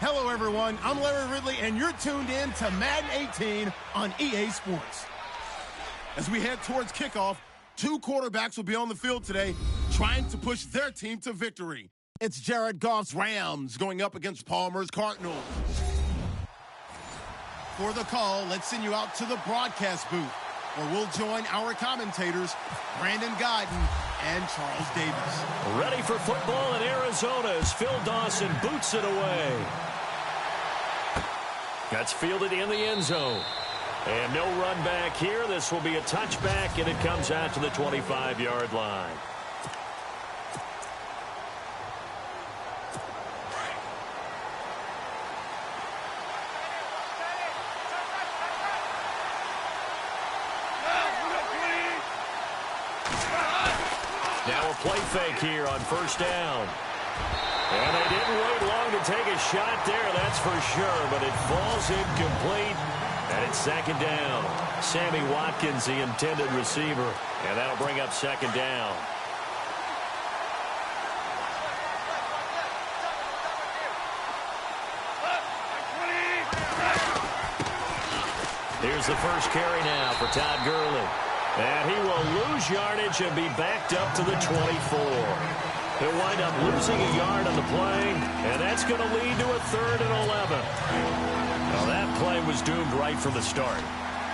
Hello, everyone. I'm Larry Ridley, and you're tuned in to Madden 18 on EA Sports. As we head towards kickoff, two quarterbacks will be on the field today trying to push their team to victory. It's Jared Goff's Rams going up against Palmer's Cardinals. For the call, let's send you out to the broadcast booth, where we'll join our commentators, Brandon Godden and Charles Davis. Ready for football in Arizona as Phil Dawson boots it away. That's fielded in the end zone. And no run back here. This will be a touchback, and it comes out to the 25-yard line. Now a play fake here on first down. And they didn't wait long to take a shot there, that's for sure, but it falls incomplete, and it's second down. Sammy Watkins, the intended receiver, and that'll bring up second down. Here's the first carry now for Todd Gurley. And he will lose yardage and be backed up to the 24. He'll wind up losing a yard on the play, and that's going to lead to a 3rd and 11. Well, that play was doomed right from the start.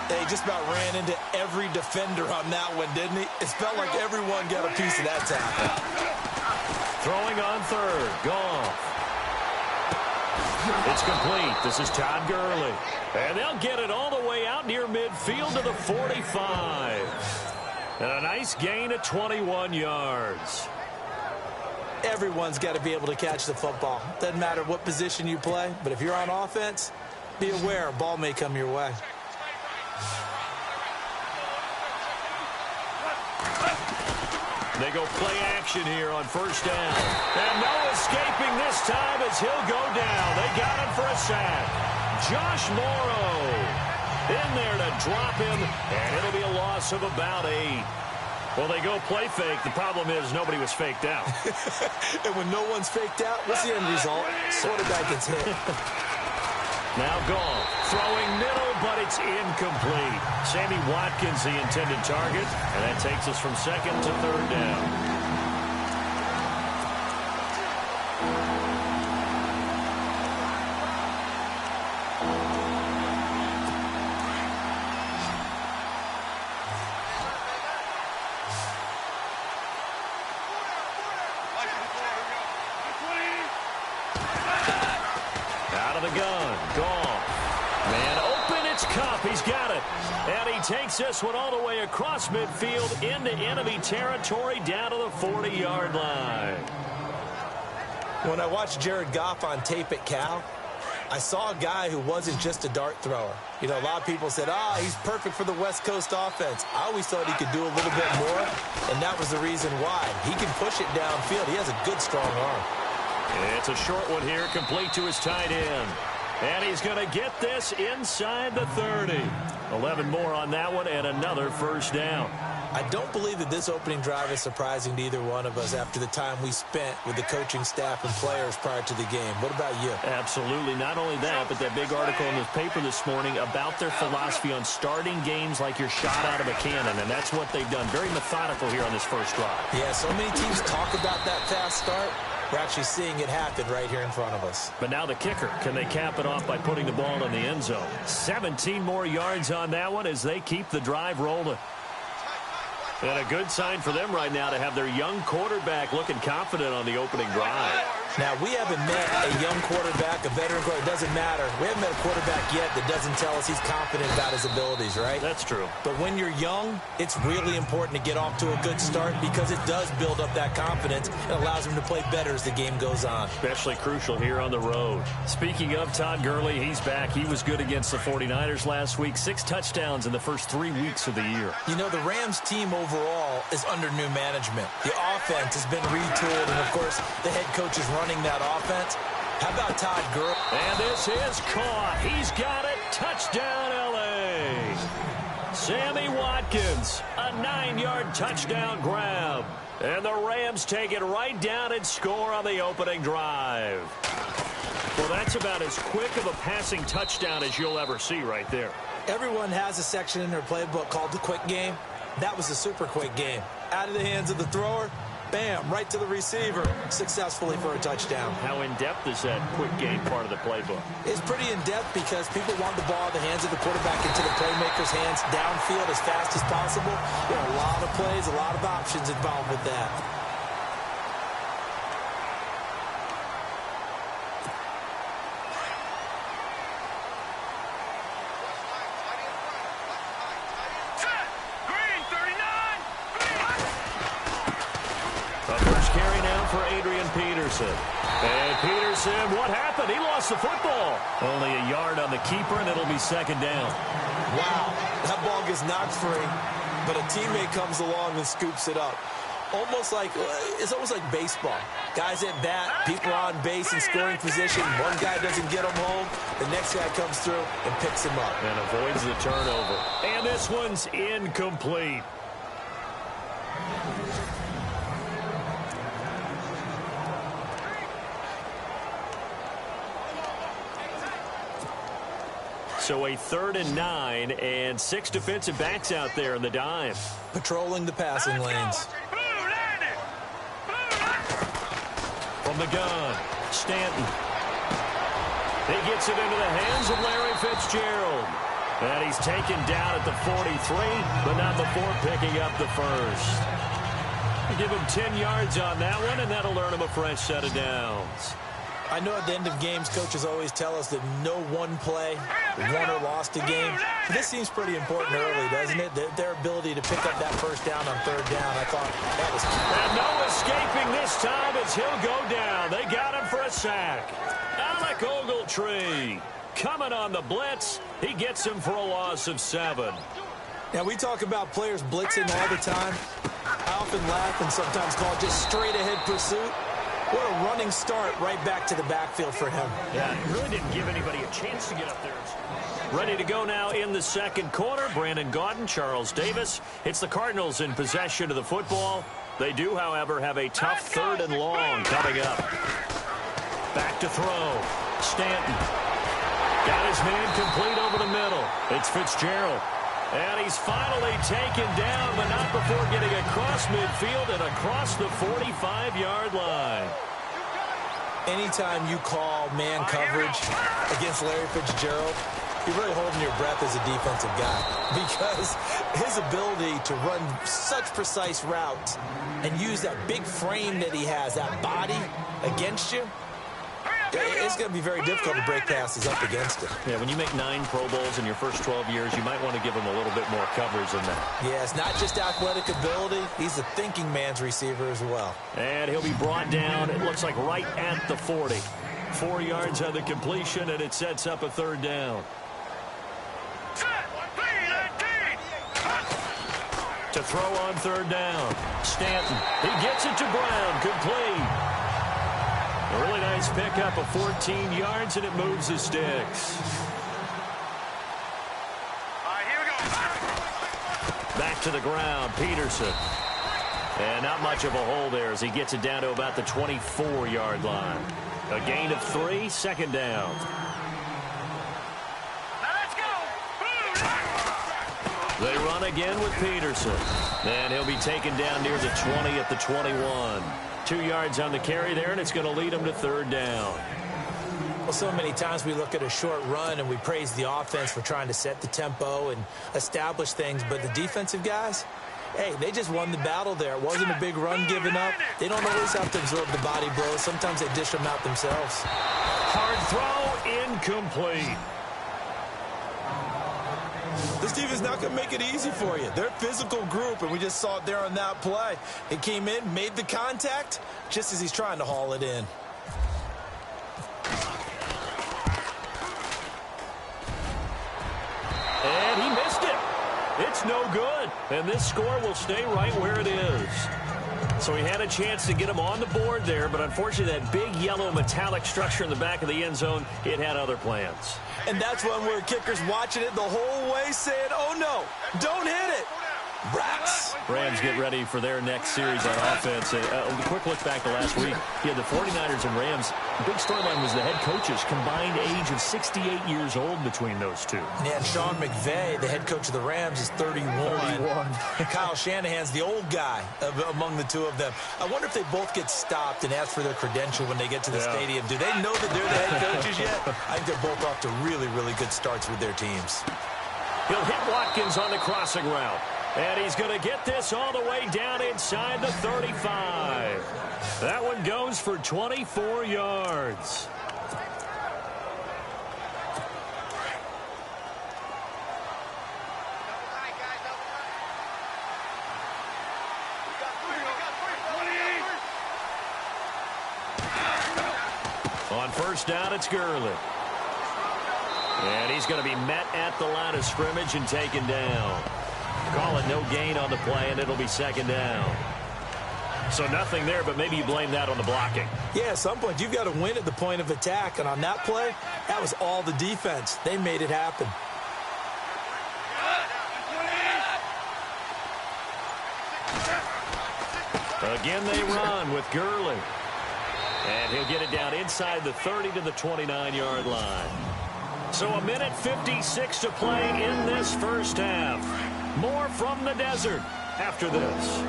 He just about ran into every defender on that one, didn't he? It felt like everyone got a piece of that tackle. Throwing on third. Goff. It's complete. This is Todd Gurley. And they'll get it all the way out near midfield to the 45. And a nice gain of 21 yards. Everyone's got to be able to catch the football. Doesn't matter what position you play, but if you're on offense, be aware a ball may come your way. They go play action here on first down. And no escaping this time as he'll go down. They got him for a sack. Josh Morrow in there to drop him, and it'll be a loss of about 8. Well, they go play fake. The problem is nobody was faked out. And when no one's faked out, what's the end result? Quarterback gets hit. Now Goff throwing middle, but it's incomplete. Sammy Watkins, the intended target, and that takes us from second to third down. Takes this one all the way across midfield into enemy territory down to the 40-yard line. When I watched Jared Goff on tape at Cal, I saw a guy who wasn't just a dart thrower. You know, a lot of people said, he's perfect for the West Coast offense. I always thought he could do a little bit more, and that was the reason why. He can push it downfield. He has a good, strong arm. It's a short one here, complete to his tight end. And he's going to get this inside the 30. 11 more on that one and another first down. I don't believe that this opening drive is surprising to either one of us after the time we spent with the coaching staff and players prior to the game. What about you? Absolutely. Not only that, but that big article in the paper this morning about their philosophy on starting games like you're shot out of a cannon, and that's what they've done. Very methodical here on this first drive. Yeah, so many teams talk about that fast start. We're actually seeing it happen right here in front of us. But now the kicker. Can they cap it off by putting the ball in the end zone? 17 more yards on that one as they keep the drive rolling. And a good sign for them right now to have their young quarterback looking confident on the opening drive. Now, we haven't met a young quarterback, a veteran quarterback. It doesn't matter. We haven't met a quarterback yet that doesn't tell us he's confident about his abilities, right? That's true. But when you're young, it's really important to get off to a good start because it does build up that confidence. It allows him to play better as the game goes on. Especially crucial here on the road. Speaking of Todd Gurley, he's back. He was good against the 49ers last week. 6 touchdowns in the first 3 weeks of the year. You know, the Rams team overall is under new management. The offense has been retooled, and, of course, the head coach is running that offense. How about Todd Gurley? And this is caught. He's got it. Touchdown, L.A. Sammy Watkins, a 9-yard touchdown grab. And the Rams take it right down and score on the opening drive. Well, that's about as quick of a passing touchdown as you'll ever see right there. Everyone has a section in their playbook called the quick game. That was a super quick game. Out of the hands of the thrower, bam, right to the receiver, successfully for a touchdown. How in-depth is that quick game part of the playbook? It's pretty in-depth because people want the ball in the hands of the quarterback into the playmaker's hands downfield as fast as possible. There are a lot of plays, a lot of options involved with that. And Peterson, what happened? He lost the football. Only a yard on the keeper, and it'll be second down. Wow, that ball gets knocked free, but a teammate comes along and scoops it up. It's almost like baseball. Guys at bat, people are on base in scoring position. One guy doesn't get him home. The next guy comes through and picks him up. And avoids the turnover. And this one's incomplete. So a 3rd and 9 and 6 defensive backs out there in the dime. Patrolling the passing lanes. From the gun, Stanton. He gets it into the hands of Larry Fitzgerald. And he's taken down at the 43, but not before picking up the first. Give him 10 yards on that one, and that'll earn him a fresh set of downs. I know at the end of games, coaches always tell us that no one play won or lost a game. But this seems pretty important early, doesn't it? Their ability to pick up that first down on 3rd down, I thought that was key. And no escaping this time as he'll go down. They got him for a sack. Alec Ogletree coming on the blitz. He gets him for a loss of 7. Now, we talk about players blitzing all the time. I often laugh and sometimes call it just straight-ahead pursuit. What a running start right back to the backfield for him. Yeah, he really didn't give anybody a chance to get up there. Ready to go now in the second quarter. Brandon Gaudin, Charles Davis. It's the Cardinals in possession of the football. They do, however, have a tough 3rd and long coming up. Back to throw. Stanton. Got his man complete over the middle. It's Fitzgerald. And he's finally taken down, but not before getting across midfield and across the 45-yard line. Anytime you call man coverage against Larry Fitzgerald, you're really holding your breath as a defensive guy because his ability to run such precise routes and use that big frame that he has, that body against you, it's going to be very difficult to break passes up against him. Yeah, when you make 9 Pro Bowls in your first 12 years, you might want to give him a little bit more coverage than that. Yeah, it's not just athletic ability. He's a thinking man's receiver as well. And he'll be brought down, it looks like right at the 40. 4 yards on the completion, and it sets up a 3rd down. To throw on 3rd down. Stanton, he gets it to Brown, complete. A really nice pickup of 14 yards, and it moves the sticks. All right, here we go. Back to the ground, Peterson. And not much of a hole there as he gets it down to about the 24-yard line. A gain of 3, 2nd down. Now let's go. They run again with Peterson. And he'll be taken down near the 20 at the 21. 2 yards on the carry there, and it's going to lead him to 3rd down. Well, so many times we look at a short run and we praise the offense for trying to set the tempo and establish things, but the defensive guys, hey, they just won the battle there. It wasn't a big run given up. They don't always have to absorb the body blows. Sometimes they dish them out themselves. Hard throw, incomplete. This defense is not going to make it easy for you. They're a physical group, and we just saw it there on that play. It came in, made the contact, just as he's trying to haul it in. And he missed it. It's no good. And this score will stay right where it is. So he had a chance to get him on the board there, but unfortunately that big yellow metallic structure in the back of the end zone, it had other plans. And that's when we're kickers watching it the whole way saying, oh no, don't hit it. Rams get ready for their next series on offense. A quick look back to last week. He had the 49ers and Rams. The big storyline was the head coaches, combined age of 68 years old between those two. And Sean McVay, the head coach of the Rams, is 31. Kyle Shanahan's the old guy among the two of them. I wonder if they both get stopped and ask for their credential when they get to the stadium. Do they know that they're the head coaches yet? I think they're both off to really, really good starts with their teams. He'll hit Watkins on the crossing route. And he's going to get this all the way down inside the 35. That one goes for 24 yards. On first down, it's Gurley. And he's going to be met at the line of scrimmage and taken down. Call it no gain on the play, and it'll be second down. So nothing there, but maybe you blame that on the blocking. Yeah, at some point, you've got to win at the point of attack. And on that play, that was all the defense. They made it happen. Again, they run with Gurley. And he'll get it down inside the 30 to the 29-yard line. So a minute 56 to play in this first half. More from the desert after this.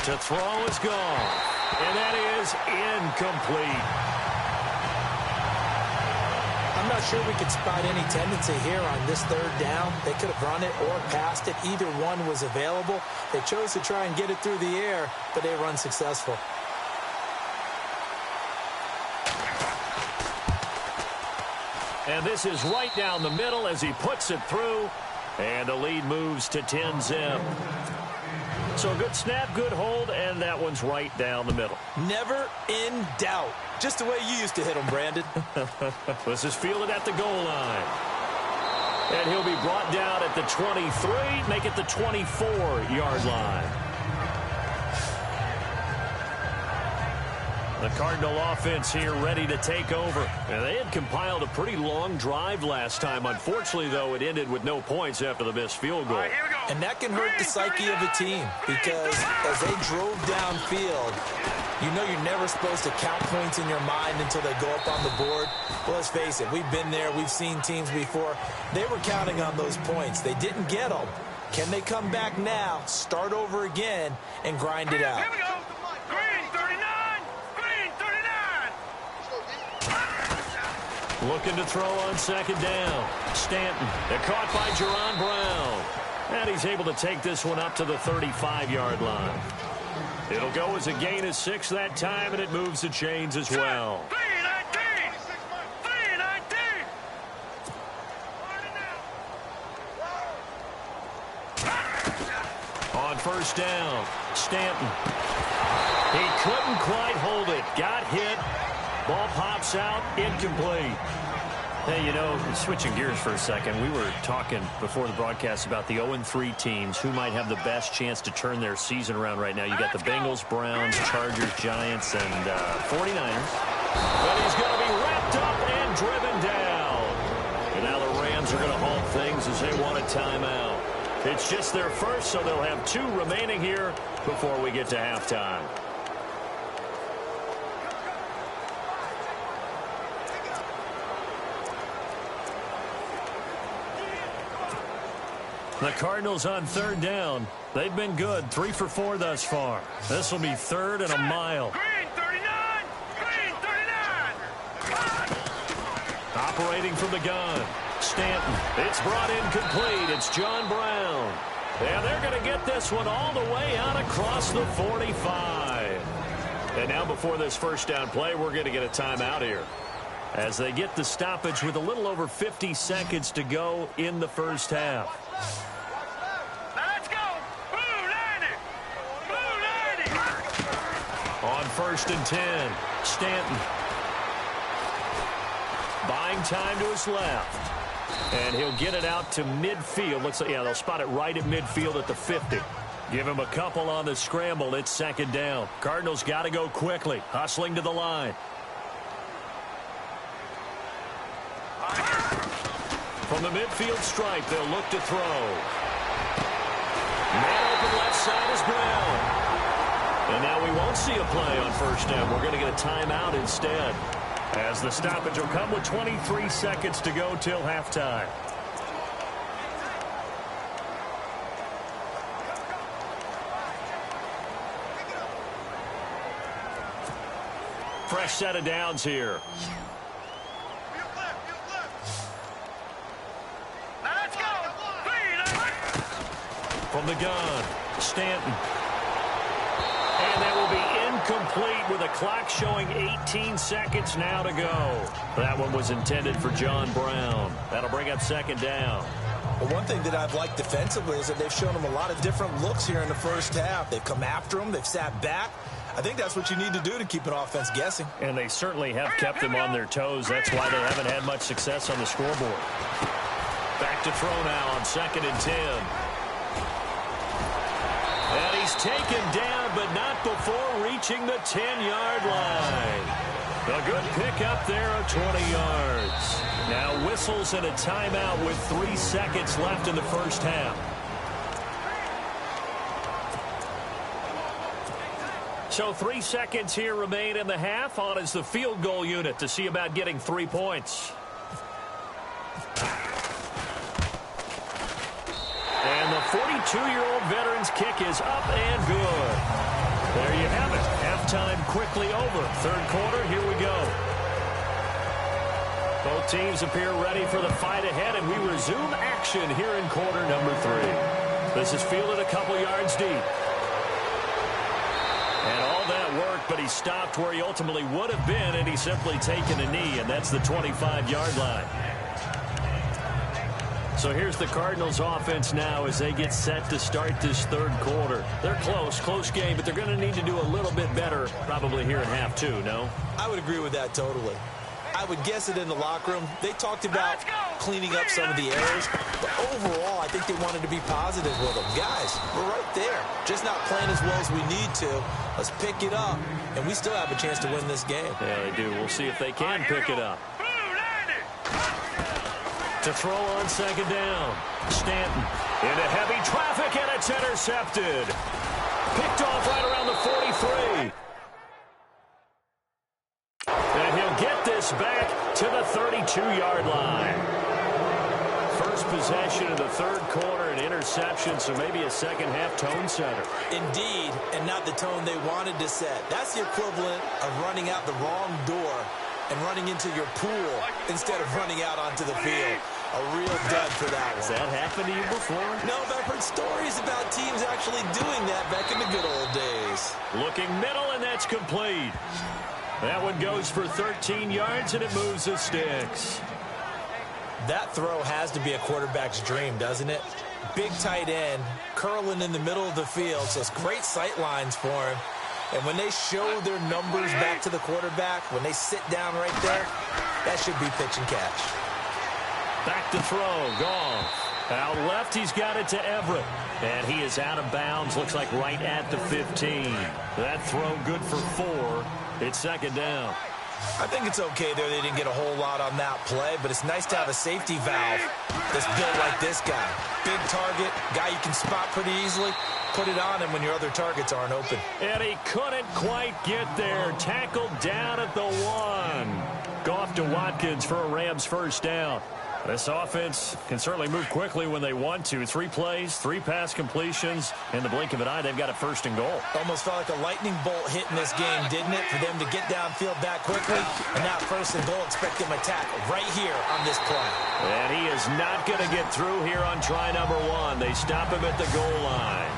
To throw is gone. And that is incomplete. I'm not sure we could spot any tendency here on this third down. They could have run it or passed it. Either one was available. They chose to try and get it through the air, but they were unsuccessful. And this is right down the middle as he puts it through. And the lead moves to 10-zip. So good snap, good hold, and that one's right down the middle. Never in doubt. Just the way you used to hit them, Brandon. This is fielded at the goal line. And he'll be brought down at the 23, make it the 24-yard line. The Cardinal offense here ready to take over. And they had compiled a pretty long drive last time. Unfortunately, though, it ended with no points after the missed field goal. And that can hurt the psyche of a team because as they drove downfield, you know you're never supposed to count points in your mind until they go up on the board. Well, let's face it, we've been there. We've seen teams before. They were counting on those points. They didn't get them. Can they come back now, start over again, and grind it out? Here we go. Green 39. Green 39. Looking to throw on second down. Stanton. They're caught by Jerron Brown. And he's able to take this one up to the 35-yard line. It'll go as a gain of 6 that time, and it moves the chains as well. 319. 319. On first down, Stanton. He couldn't quite hold it. Got hit. Ball pops out. Incomplete. Hey, you know, switching gears for a second, we were talking before the broadcast about the 0-3 teams who might have the best chance to turn their season around right now. You got the Bengals, Browns, Chargers, Giants, and 49ers. But he's going to be wrapped up and driven down. And now the Rams are going to halt things as they want a timeout. It's just their first, so they'll have 2 remaining here before we get to halftime. The Cardinals on third down. They've been good. 3 for 4 thus far. This will be third and a mile. Green 39. Green 39. Operating from the gun. Stanton. It's brought in complete. It's John Brown. And they're going to get this one all the way out across the 45. And now before this first down play, we're going to get a timeout here. As they get the stoppage with a little over 50 seconds to go in the first half. Let's go. Blue 90. Blue 90. On first and 10, Stanton. Buying time to his left. And he'll get it out to midfield. Looks like, yeah, they'll spot it right at midfield at the 50. Give him a couple on the scramble. It's second down. Cardinals got to go quickly. Hustling to the line. From the midfield stripe, they'll look to throw. Man open left side is Brown. And now we won't see a play on first down. We're going to get a timeout instead. As the stoppage will come with 23 seconds to go till halftime. Fresh set of downs here. Now let's go. From the gun, Stanton. And that will be incomplete with a clock showing 18 seconds now to go. That one was intended for John Brown. That'll bring up second down. Well, one thing that I've liked defensively is that they've shown them a lot of different looks here in the first half. They've come after them. They've sat back. I think that's what you need to do to keep an offense guessing. And they certainly have kept them on their toes. That's why they haven't had much success on the scoreboard. Back to throw now on 2nd and 10. And he's taken down, but not before reaching the 10-yard line. A good pickup there of 20 yards. Now whistles and a timeout with 3 seconds left in the first half. So 3 seconds here remain in the half. On is the field goal unit to see about getting 3 points. And the 42-year-old veteran's kick is up and good. There you have it. Halftime quickly over. Third quarter, here we go. Both teams appear ready for the fight ahead, and we resume action here in quarter number 3. This is fielded a couple yards deep. And all that work, but he stopped where he ultimately would have been, and he's simply taken a knee, and that's the 25-yard line. So here's the Cardinals offense now as they get set to start this third quarter. They're close game, but they're going to need to do a little bit better probably here in half 2, no? I would agree with that totally. I would guess it in the locker room. They talked about cleaning up some of the errors, but overall, I think they wanted to be positive with them. Guys, we're right there. Just not playing as well as we need to. Let's pick it up, and we still have a chance to win this game. Yeah, they do. We'll see if they can pick it up. To throw on 2nd down. Stanton into heavy traffic, and it's intercepted. Picked off right around the 43. And he'll get this back to the 32-yard line. First possession of the third quarter, an interception, so maybe a second-half tone setter. Indeed, and not the tone they wanted to set. That's the equivalent of running out the wrong door and running into your pool instead of running out onto the field. A real dud for that one. Has that happened to you before? No, but I've heard stories about teams actually doing that back in the good old days. Looking middle, and that's complete. That one goes for 13 yards, and it moves the sticks. That throw has to be a quarterback's dream, doesn't it? Big tight end, curling in the middle of the field, so it's great sight lines for him. And when they show their numbers back to the quarterback, when they sit down right there, that should be pitch and catch. Back to throw, Goff. Out left, he's got it to Everett. And he is out of bounds, looks like right at the 15. That throw good for 4. It's 2nd down. I think it's okay there. They didn't get a whole lot on that play, but it's nice to have a safety valve that's built like this guy. Big target, guy you can spot pretty easily. Put it on him when your other targets aren't open. And he couldn't quite get there. Tackled down at the 1. Goff to Watkins for a Rams first down. This offense can certainly move quickly when they want to. 3 plays, 3 pass completions. In the blink of an eye, they've got a 1st and goal. Almost felt like a lightning bolt hit in this game, didn't it? For them to get downfield that quickly. And now 1st and goal, expect them attack right here on this play. And he is not going to get through here on try number 1. They stop him at the goal line.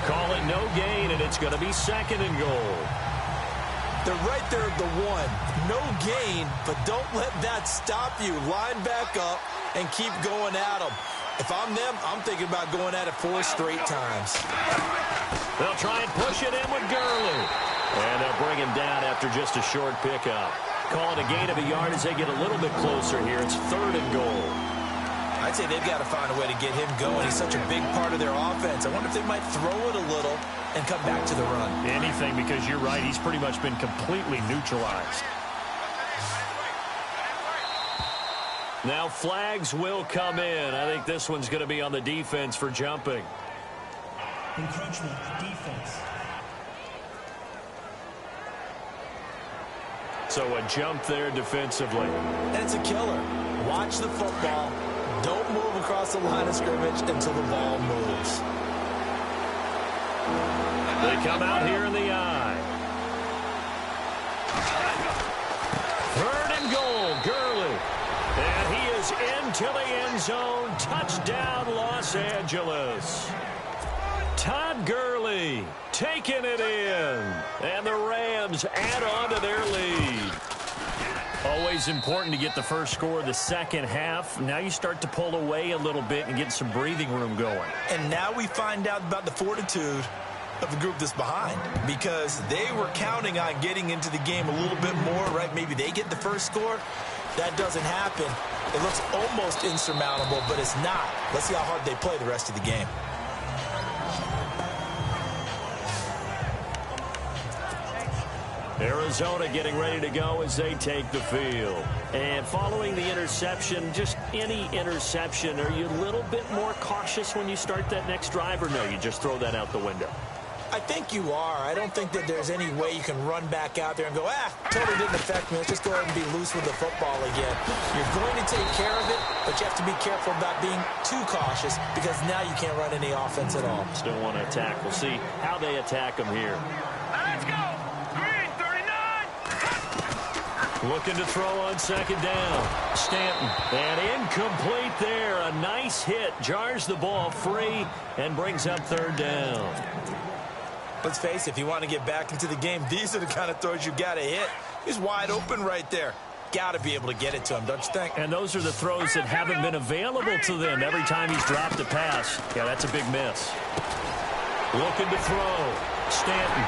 Call it no gain, and it's going to be 2nd and goal. They're right there at the 1. No gain, but don't let that stop you. Line back up and keep going at them. If I'm them, I'm thinking about going at it 4 straight times. They'll try and push it in with Gurley. And they'll bring him down after just a short pickup. Call it a gain of a yard as they get a little bit closer here. It's 3rd and goal. I'd say they've got to find a way to get him going. He's such a big part of their offense. I wonder if they might throw it a little and come back to the run. Anything, because you're right. He's pretty much been completely neutralized. Now flags will come in. I think this one's going to be on the defense for jumping. Encroachment, defense. So a jump there defensively. And it's a killer. Watch the football. Don't move across the line of scrimmage until the ball moves. They come out here in the eye. Third and goal, Gurley. And he is into the end zone. Touchdown, Los Angeles. Todd Gurley taking it in. And the Rams add on to their lead. Always important to get the first score of the second half. Now you start to pull away a little bit and get some breathing room going. And now we find out about the fortitude of the group that's behind, because they were counting on getting into the game a little bit more, right? Maybe they get the first score. That doesn't happen. It looks almost insurmountable, but it's not. Let's see how hard they play the rest of the game. Arizona getting ready to go as they take the field. And following the interception, just any interception, are you a little bit more cautious when you start that next drive, or no, you just throw that out the window? I think you are. I don't think that there's any way you can run back out there and go, totally didn't affect me. Let's just go ahead and be loose with the football again. You're going to take care of it, but you have to be careful about being too cautious, because now you can't run any offense at all. Still want to attack. We'll see how they attack them here. Let's go. Green, 39. Looking to throw on second down. Stanton. And incomplete there. A nice hit. Jars the ball free and brings up third down. Let's face it, if you want to get back into the game, these are the kind of throws you got to hit. He's wide open right there. Got to be able to get it to him, don't you think? And those are the throws that haven't been available to them every time he's dropped a pass. Yeah, that's a big miss. Looking to throw. Stanton.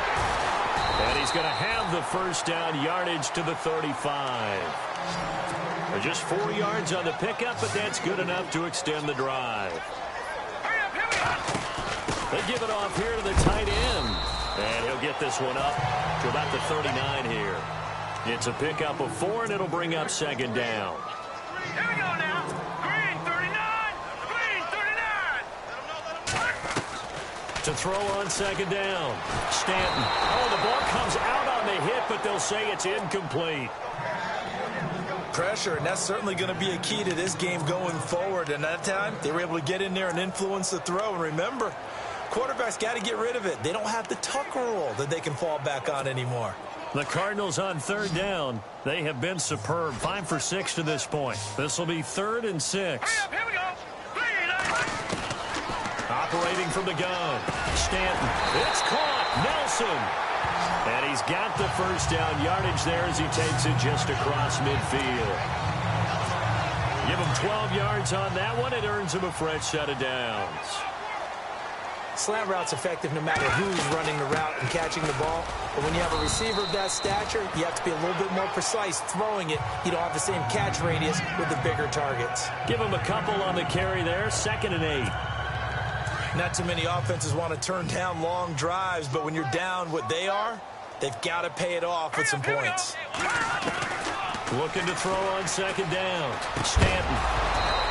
And he's going to have the first down, yardage to the 35. Just 4 yards on the pickup, but that's good enough to extend the drive. They give it off here to the tight end. And he'll get this one up to about the 39 here. It's a pickup of 4, and it'll bring up second down. Here we go now. Green, 39. Green, 39. To throw on second down. Stanton. Oh, the ball comes out on the hit, but they'll say it's incomplete. Pressure, and that's certainly going to be a key to this game going forward. And that time, they were able to get in there and influence the throw. And remember, quarterbacks got to get rid of it. They don't have the tuck rule that they can fall back on anymore. The Cardinals on third down. They have been superb. 5 for 6 to this point. This will be 3rd and 6. Here we go. Green, Operating from the gun. Stanton. It's caught. Nelson. And he's got the first down, yardage there as he takes it just across midfield. Give him 12 yards on that one. It earns him a fresh set of downs. Slant route's effective no matter who's running the route and catching the ball. But when you have a receiver of that stature, you have to be a little bit more precise throwing it. You don't have the same catch radius with the bigger targets. Give him a couple on the carry there. 2nd and 8. Not too many offenses want to turn down long drives, but when you're down what they are, they've got to pay it off with some points. Looking to throw on second down. Stanton.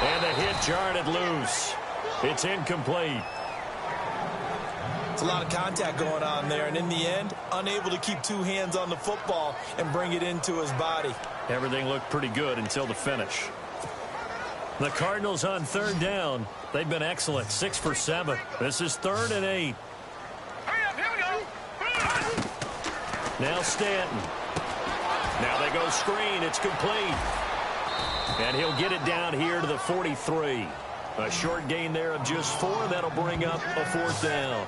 And the hit jarred it loose. It's incomplete. It's a lot of contact going on there, and in the end, unable to keep 2 hands on the football and bring it into his body. Everything looked pretty good until the finish. The Cardinals on third down. They've been excellent. 6 for 7. This is 3rd and 8. Here we go. Now Stanton. Now they go screen. It's complete. And he'll get it down here to the 43. A short gain there of just 4. That'll bring up a 4th down.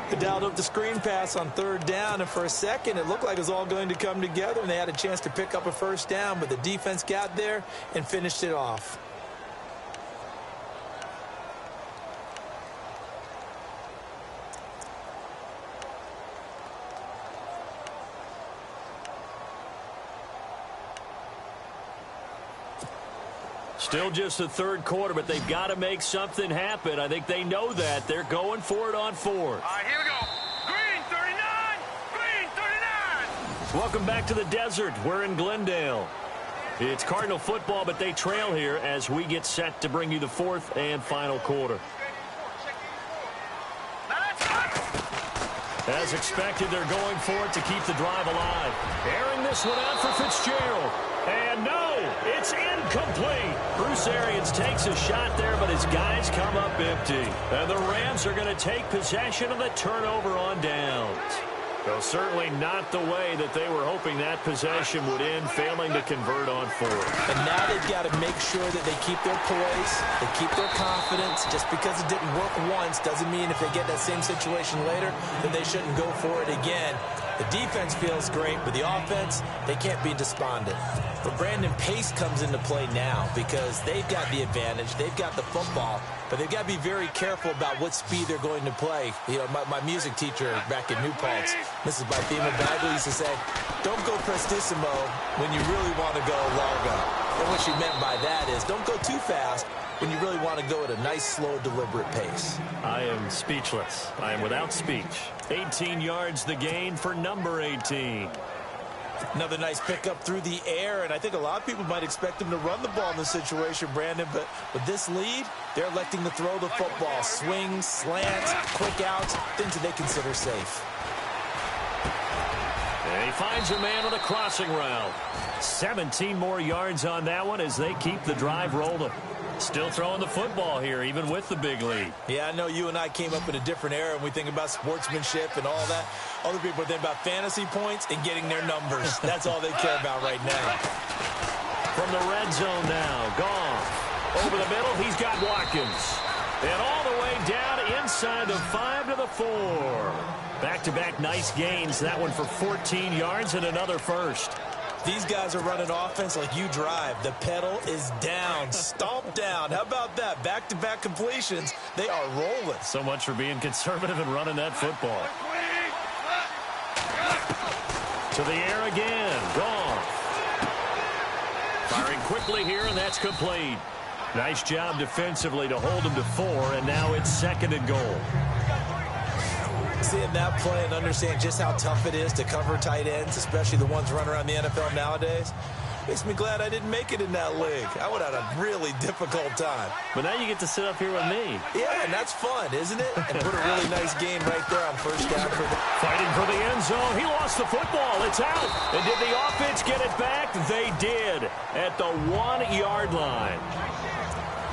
They dialed up the screen pass on third down, and for a second it looked like it was all going to come together, and they had a chance to pick up a first down, but the defense got there and finished it off. Still just the 3rd quarter, but they've got to make something happen. I think they know that. They're going for it on 4th. All right, here we go. Green, 39. Green, 39. Welcome back to the desert. We're in Glendale. It's Cardinal football, but they trail here as we get set to bring you the fourth and final quarter. As expected, they're going for it to keep the drive alive. Airing this one out for Fitzgerald. And no, it's incomplete. Bruce Arians takes a shot there, but his guys come up empty. And the Rams are going to take possession of the turnover on downs. Well, certainly not the way that they were hoping that possession would end, failing to convert on fourth. And now they've got to make sure that they keep their poise, they keep their confidence. Just because it didn't work once doesn't mean if they get that same situation later that they shouldn't go for it again. The defense feels great, but the offense, they can't be despondent. But Brandon, pace comes into play now because they've got the advantage. They've got the football, but they've got to be very careful about what speed they're going to play. You know, my music teacher back in New Paltz, Mrs. Bythema Bagley, used to say, don't go prestissimo when you really want to go largo. And what she meant by that is don't go too fast when you really want to go at a nice, slow, deliberate pace. I am speechless. I am without speech. 18 yards the gain for number 18. Another nice pickup through the air, and I think a lot of people might expect him to run the ball in this situation, Brandon, but with this lead, they're electing to throw the football. Swings, slants, quick outs, things that they consider safe. And he finds a man on a crossing route. 17 more yards on that one as they keep the drive rolling. Still throwing the football here, even with the big lead. Yeah, I know you and I came up in a different era, and we think about sportsmanship and all that. Other people think about fantasy points and getting their numbers. That's all they care about right now. From the red zone now, Goff. Over the middle, he's got Watkins. And all the way down inside the 5 to the 4. Back-to-back nice gains. That one for 14 yards and another first. These guys are running offense like you drive. The pedal is down, stomped down. How about that? Back-to-back completions. They are rolling. So much for being conservative and running that football. To the air again. Goff. Firing quickly here, and that's complete. Nice job defensively to hold him to 4, and now it's 2nd and goal. Seeing that play and understand just how tough it is to cover tight ends, especially the ones running around the NFL nowadays, makes me glad I didn't make it in that league. I would have had a really difficult time. But now you get to sit up here with me. Yeah, and that's fun, isn't it? And put a really nice game right there on first down. Fighting for the end zone. He lost the football. It's out. And did the offense get it back? They did at the 1-yard line.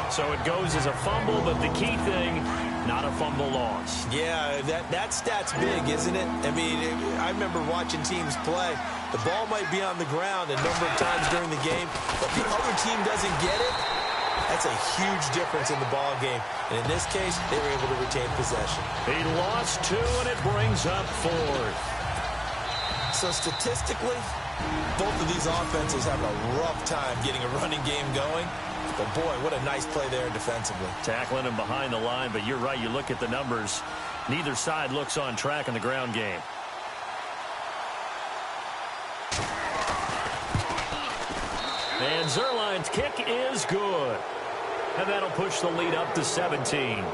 So it goes as a fumble, but the key thing, not a fumble loss. Yeah, that stat's big, isn't it? I mean, I remember watching teams play. The ball might be on the ground a number of times during the game, but the other team doesn't get it. That's a huge difference in the ball game. And in this case, they were able to retain possession. He lost 2, and it brings up 4th. So statistically, both of these offenses have a rough time getting a running game going. But, boy, what a nice play there defensively. Tackling him behind the line, but you're right. You look at the numbers. Neither side looks on track in the ground game. And Zerline's kick is good. And that'll push the lead up to 17.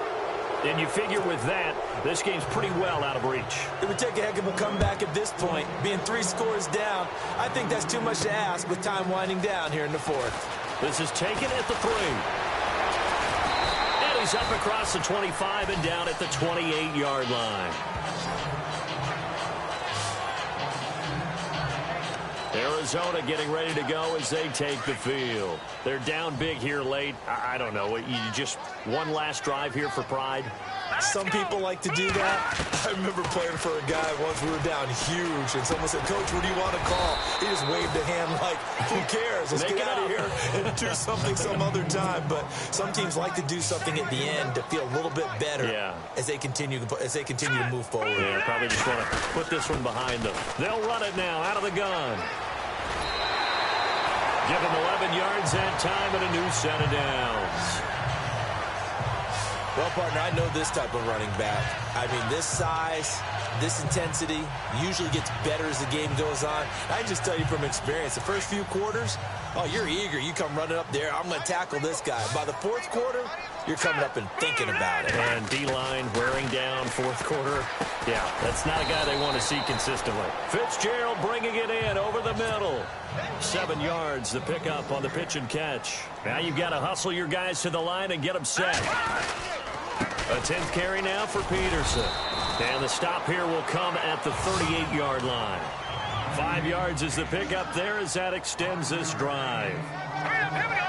And you figure with that, this game's pretty well out of reach. It would take a heck of a comeback at this point. Being 3 scores down, I think that's too much to ask with time winding down here in the 4th. This is taken at the 3. And he's up across the 25 and down at the 28-yard line. Arizona getting ready to go as they take the field. They're down big here late. I don't know. You just one last drive here for pride? Some people like to do that. I remember playing for a guy once. We were down huge, and someone said, "Coach, what do you want to call?" He just waved a hand like, "Who cares? Let's get out of here and do something some other time." But some teams like to do something at the end to feel a little bit better as they continue to move forward. Yeah, probably just want to put this one behind them. They'll run it now out of the gun. Give them 11 yards that time and a new set of downs. Well, partner, I know this type of running back. I mean, this size, this intensity usually gets better as the game goes on. I can just tell you from experience, the first few quarters, oh, you're eager. You come running up there, I'm going to tackle this guy. By the fourth quarter, you're coming up and thinking about it. And D-line wearing down fourth quarter. Yeah, that's not a guy they want to see consistently. Fitzgerald bringing it in over the middle. 7 yards, the pickup on the pitch and catch. Now you've got to hustle your guys to the line and get them set. A 10th carry now for Peterson. And the stop here will come at the 38-yard line. 5 yards is the pickup there as that extends this drive. Here we go.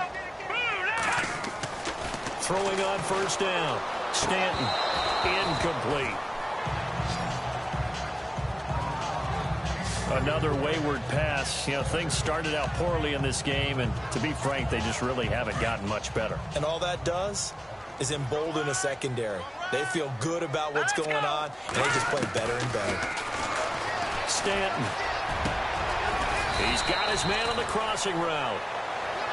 Throwing on first down. Stanton, incomplete. Another wayward pass. You know, things started out poorly in this game, and to be frank, they just really haven't gotten much better. And all that does is embolden a secondary. They feel good about what's going on, and they just play better and better. Stanton. He's got his man on the crossing route.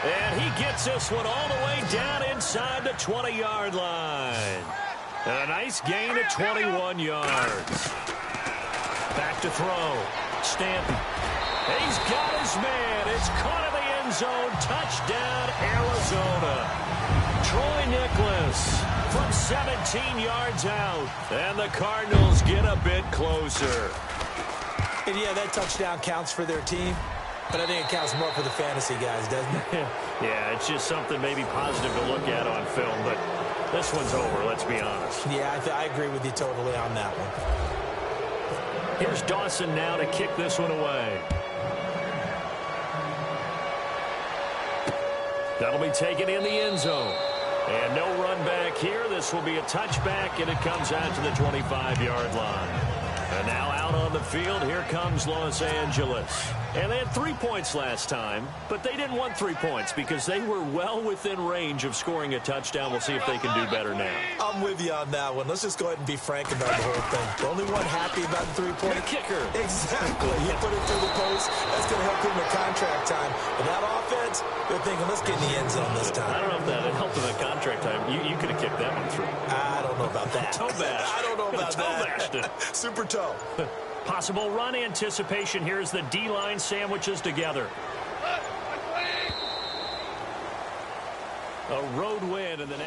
And he gets this one all the way down inside the 20-yard line. And a nice gain of 21 yards. Back to throw. Stanton. He's got his man. It's caught in the end zone. Touchdown, Arizona. Troy Nicholas from 17 yards out. And the Cardinals get a bit closer. And yeah, that touchdown counts for their team. But I think it counts more for the fantasy guys, doesn't it? Yeah, it's just something maybe positive to look at on film, but this one's over, let's be honest. Yeah, I agree with you totally on that one. Here's Dawson now to kick this one away. That'll be taken in the end zone. And no run back here. This will be a touchback, and it comes out to the 25-yard line. And now out on the field, here comes Los Angeles. And they had 3 points last time, but they didn't want 3 points because they were well within range of scoring a touchdown. We'll see if they can do better now. I'm with you on that one. Let's just go ahead and be frank about the whole thing. The only one happy about the three-point kicker. Exactly. He put it through the post. That's going to help him with contract time. But that offense, they're thinking, let's get in the end zone this time. I don't know if that helped him at contract time. You could have kicked that one through. I don't know about that. Toe bash. I don't know about toe bashed it. Super toe. Possible run anticipation. Here's the D-line sandwiches together. A road win in the